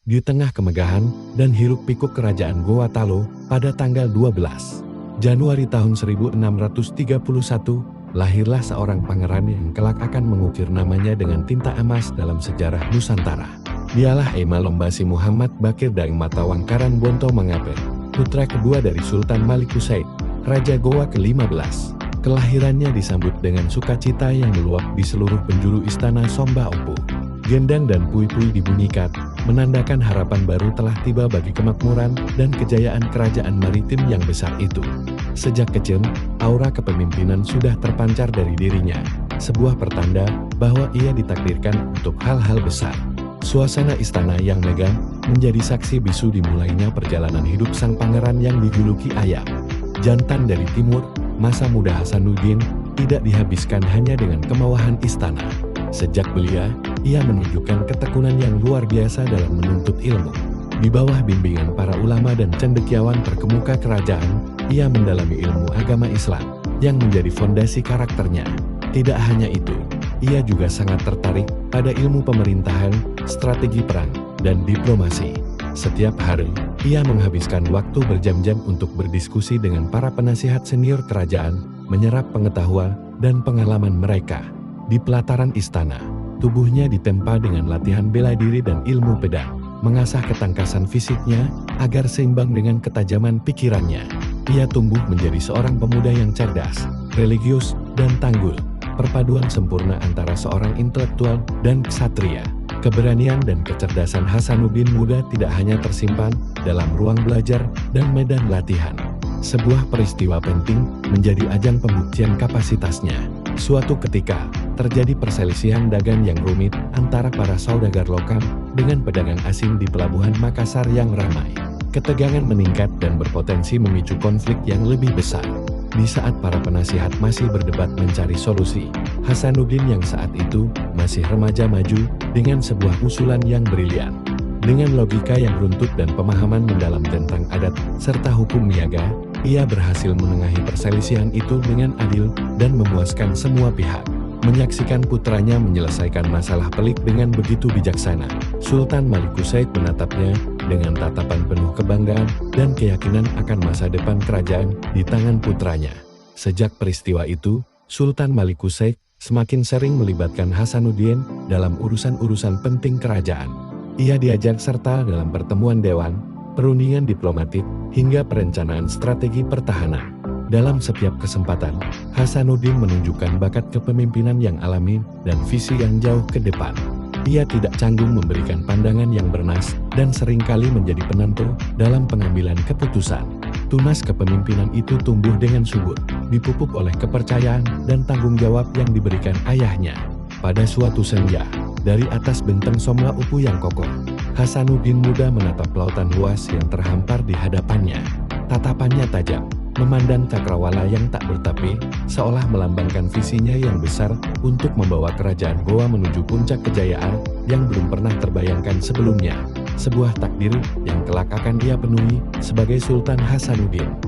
Di tengah kemegahan dan hiruk-pikuk kerajaan Goa Talo, pada tanggal 12 Januari tahun 1631, lahirlah seorang pangeran yang kelak akan mengukir namanya dengan tinta emas dalam sejarah Nusantara. Dialah Ema Lombasi Muhammad Bakir Daeng Matawang Karangbontong Mangapé, putra kedua dari Sultan Malikusaid, Raja Goa ke-15. Kelahirannya disambut dengan sukacita yang meluap di seluruh penjuru istana Somba Opu. Gendang dan pui-pui dibunyikan, menandakan harapan baru telah tiba bagi kemakmuran dan kejayaan kerajaan maritim yang besar itu. Sejak kecil, aura kepemimpinan sudah terpancar dari dirinya, sebuah pertanda bahwa ia ditakdirkan untuk hal-hal besar. Suasana istana yang megah menjadi saksi bisu dimulainya perjalanan hidup sang pangeran yang dijuluki Ayam Jantan dari Timur. Masa muda Hasanuddin tidak dihabiskan hanya dengan kemewahan istana. Sejak belia, ia menunjukkan ketekunan yang luar biasa dalam menuntut ilmu. Di bawah bimbingan para ulama dan cendekiawan terkemuka kerajaan, ia mendalami ilmu agama Islam yang menjadi fondasi karakternya. Tidak hanya itu, ia juga sangat tertarik pada ilmu pemerintahan, strategi perang, dan diplomasi. Setiap hari, ia menghabiskan waktu berjam-jam untuk berdiskusi dengan para penasihat senior kerajaan, menyerap pengetahuan dan pengalaman mereka. Di pelataran istana, tubuhnya ditempa dengan latihan bela diri dan ilmu pedang, mengasah ketangkasan fisiknya agar seimbang dengan ketajaman pikirannya. Ia tumbuh menjadi seorang pemuda yang cerdas, religius, dan tanggul, perpaduan sempurna antara seorang intelektual dan ksatria. Keberanian dan kecerdasan Hasanuddin muda tidak hanya tersimpan dalam ruang belajar dan medan latihan. Sebuah peristiwa penting menjadi ajang pembuktian kapasitasnya. Suatu ketika, terjadi perselisihan dagang yang rumit antara para saudagar lokal dengan pedagang asing di pelabuhan Makassar yang ramai. Ketegangan meningkat dan berpotensi memicu konflik yang lebih besar. Di saat para penasihat masih berdebat mencari solusi, Hasanuddin yang saat itu masih remaja maju dengan sebuah usulan yang brilian. Dengan logika yang runtut dan pemahaman mendalam tentang adat serta hukum niaga, ia berhasil menengahi perselisihan itu dengan adil dan memuaskan semua pihak. Menyaksikan putranya menyelesaikan masalah pelik dengan begitu bijaksana, Sultan Malikusaid menatapnya dengan tatapan penuh kebanggaan dan keyakinan akan masa depan kerajaan di tangan putranya. Sejak peristiwa itu, Sultan Malikusaid semakin sering melibatkan Hasanuddin dalam urusan-urusan penting kerajaan. Ia diajak serta dalam pertemuan dewan, perundingan diplomatik, hingga perencanaan strategi pertahanan. Dalam setiap kesempatan, Hasanuddin menunjukkan bakat kepemimpinan yang alami dan visi yang jauh ke depan. Ia tidak canggung memberikan pandangan yang bernas dan seringkali menjadi penentu dalam pengambilan keputusan. Tunas kepemimpinan itu tumbuh dengan subur, dipupuk oleh kepercayaan dan tanggung jawab yang diberikan ayahnya. Pada suatu senja, dari atas benteng Somla Upu yang kokoh, Hasanuddin muda menatap lautan luas yang terhampar di hadapannya. Tatapannya tajam, memandang cakrawala yang tak bertapi, seolah melambangkan visinya yang besar untuk membawa kerajaan Goa menuju puncak kejayaan yang belum pernah terbayangkan sebelumnya. Sebuah takdir yang kelak akan ia penuhi sebagai Sultan Hasanuddin.